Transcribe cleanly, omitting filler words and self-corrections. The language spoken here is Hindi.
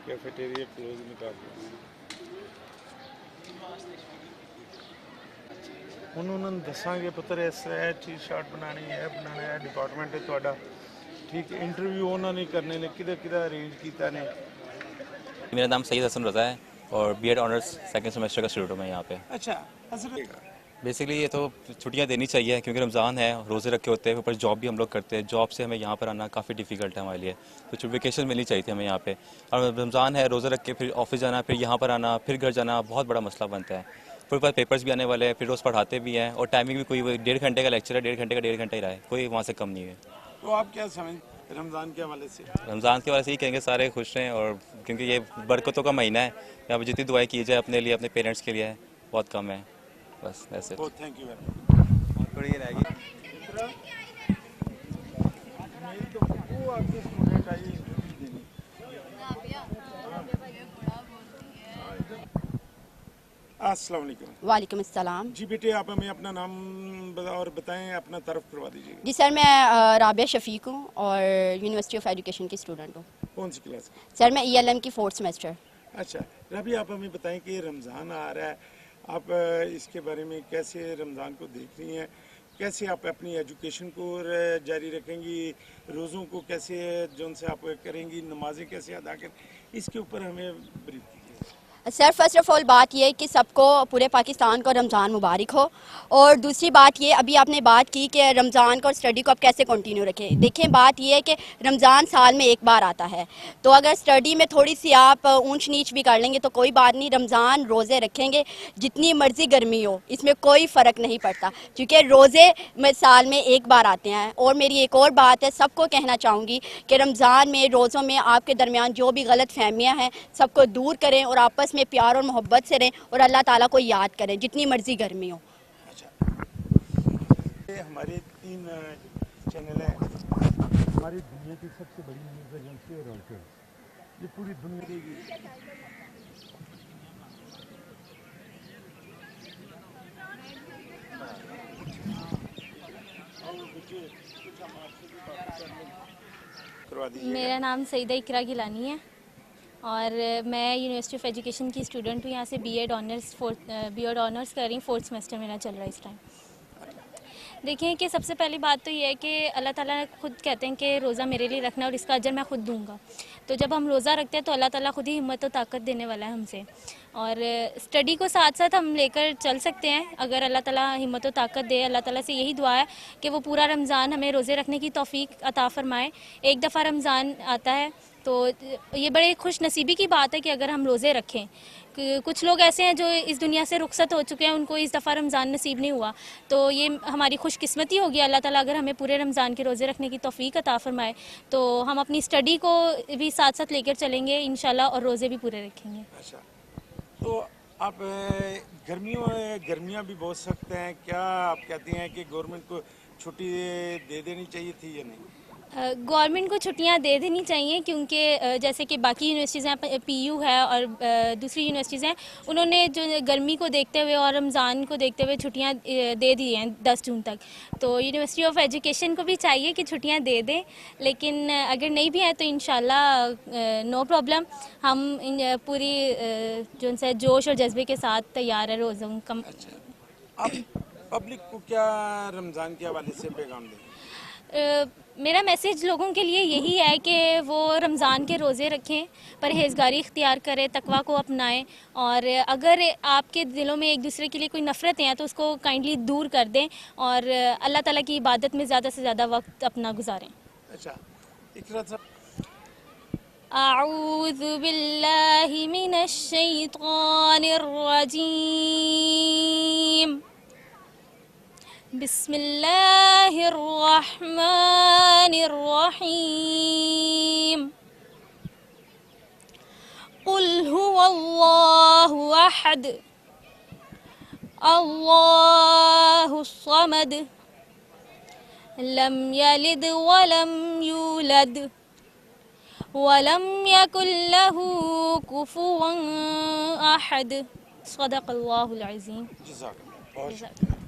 कैफेटेरिया क्लोज निकाल उन्होंने दसांगे पुत्र इस तरह टी शर्ट बनानी है बनाना है डिपार्टमेंट है थोड़ा ठीक इंटरव्यू उन्होंने करने ने किधर किधर अरेंज किया ने। मेरा नाम सईद हसन रज़ा है और बीएड ऑनर्स सेकंड सेमेस्टर का स्टूडेंट हूँ मैं यहाँ पे। अच्छा बेसिकली ये तो छुट्टियाँ देनी चाहिए क्योंकि रमज़ान है, रोज़े रखे होते हैं, ऊपर जॉब भी हम लोग करते हैं। जॉब से हमें यहाँ पर आना काफ़ी डिफिकल्ट है हमारे लिए, तो वेकेशन मिलनी चाहिए थी हमें यहाँ पे। और रमज़ान है, रोज़े रख के फिर ऑफिस जाना, फिर यहाँ पर आना, फिर घर जाना, बहुत बड़ा मसला बनता है। फिर ऊपर पेपर्स भी आने वाले हैं, फिर रोज़ पढ़ाते भी हैं और टाइमिंग भी कोई 1.5 घंटे का लेक्चर है, 1.5 घंटा ही रहा है, कोई वहाँ से कम नहीं है। तो आप क्या समझ रमज़ान के हवाले से? रमज़ान के हवाले से ही कहेंगे सारे खुश रहें, और क्योंकि ये बरकतों का महीना है, यहाँ पर जितनी दुआएं की जाए अपने लिए, अपने पेरेंट्स के लिए बहुत कम है। बस ऐसे थैंक यू बढ़िया रहेगी। अस्सलाम वालेकुम। वालेकुम अस्सलाम। जी बेटे, आप हमें अपना नाम और बताएं, अपना तारुफ करवा दीजिए। जी सर, मैं राबिया शफीक हूँ और यूनिवर्सिटी ऑफ एजुकेशन की स्टूडेंट हूँ। कौन सी क्लास? सर मैं ELM की 4th सेमेस्टर। अच्छा राबिया, आप हमें बताएं कि रमज़ान आ रहा है, आप इसके बारे में कैसे रमज़ान को देख रही हैं, कैसे आप अपनी एजुकेशन को जारी रखेंगी, रोज़ों को कैसे जो उनसे आप करेंगी, नमाजें कैसे अदा करें, इसके ऊपर हमें ब्रीफ कीजिए। सर फर्स्ट ऑफ ऑल बात ये कि सबको, पूरे पाकिस्तान को रमज़ान मुबारक हो। और दूसरी बात ये, अभी आपने बात की कि रमज़ान को और स्टडी को आप कैसे कंटिन्यू रखें। देखें, बात ये है कि रमज़ान साल में एक बार आता है, तो अगर स्टडी में थोड़ी सी आप ऊंच नीच भी कर लेंगे तो कोई बात नहीं। रमज़ान रोज़े रखेंगे, जितनी मर्ज़ी गर्मी हो, इसमें कोई फ़र्क नहीं पड़ता, क्योंकि रोज़े में साल में एक बार आते हैं। और मेरी एक और बात है, सबको कहना चाहूँगी कि रमज़ान में, रोज़ों में आपके दरमियान जो भी गलत फहमियाँ हैं सबको दूर करें और आपस में प्यार और मोहब्बत से रहें और अल्लाह ताला को याद करें, जितनी मर्जी गर्मी हो। अच्छा, हमारे 3 चैनल हैं। हमारी दुनिया की सबसे बड़ी न्यूज़ एजेंसी है रॉयटर्स, ये पूरी दुनिया की मेरा नाम सईदा इकरा गिलानी है और मैं यूनिवर्सिटी ऑफ एजुकेशन की स्टूडेंट हूँ। यहाँ से बीएड ऑनर्स कर रही हूँ, 4th सेमेस्टर मेरा चल रहा है इस टाइम। देखें कि सबसे पहली बात तो ये है कि अल्लाह ताला खुद कहते हैं कि रोज़ा मेरे लिए रखना और इसका अजर मैं खुद दूंगा। तो जब हम रोज़ा रखते हैं तो अल्लाह ताला खुद ही हिम्मत और ताकत देने वाला है हमसे, और स्टडी को साथ साथ हम लेकर चल सकते हैं अगर अल्लाह ताला हिम्मत और ताकत दे। अल्लाह ताला से यही दुआ है कि वो पूरा रमज़ान हमें रोज़े रखने की तौफीक अता फ़रमाए। एक दफ़ा रमज़ान आता है तो ये बड़े खुश नसीबी की बात है कि अगर हम रोज़े रखें। कुछ लोग ऐसे हैं जो इस दुनिया से रुखसत हो चुके हैं, उनको इस दफ़ा रमज़ान नसीब नहीं हुआ, तो ये हमारी खुशकिस्मती होगी। अल्लाह ताला अगर हमें पूरे रमज़ान के रोज़े रखने की तौफीक अता फ़रमाए तो हम अपनी स्टडी को भी साथ साथ लेकर चलेंगे इंशाल्लाह, और रोज़े भी पूरे रखेंगे। अच्छा, तो आप गर्मियाँ भी बहुत सख्त हैं, क्या आप कहती हैं कि गवर्नमेंट को छुट्टी दे देनी चाहिए थी या नहीं? गवर्नमेंट को छुट्टियां दे देनी चाहिए, क्योंकि जैसे कि बाकी यूनिवर्सिटीज़ हैं, PU है और दूसरी यूनिवर्सिटीज़ हैं, उन्होंने जो गर्मी को देखते हुए और रमज़ान को देखते हुए छुट्टियां दे दी हैं 10 जून तक। तो यूनिवर्सिटी ऑफ एजुकेशन को भी चाहिए कि छुट्टियां दे दें, लेकिन अगर नहीं भी है तो इंशाल्लाह नो प्रॉब्लम, हम पूरी जो उनसे जोश और जज्बे के साथ तैयार है रोज़ों का। अच्छा, आप पब्लिक को क्या रमज़ान के हवाले से पैगाम दें? मेरा मैसेज लोगों के लिए यही है कि वो रमज़ान के रोज़े रखें, परहेज़गारी इख्तियार करें, तकवा को अपनाएं, और अगर आपके दिलों में एक दूसरे के लिए कोई नफ़रतें हैं तो उसको काइंडली दूर कर दें और अल्लाह ताला की इबादत में ज़्यादा से ज़्यादा वक्त अपना गुजारें। अच्छा, इकरा साहब। अऊज़ु बिल्लाहि मिनश शैतानिर रजीम, बिस्मिल्लाहिर्रहमानिर्रहीम। कुल हुवल्लाहु अहद, अल्लाहुस्समद, लम यलिद वलम यूलद वलम यकुल्लहु कुफुवन अहद। सदक़ल्लाहुल अज़ीम। जज़ाकल्लाह। बहुत शुक्रिया।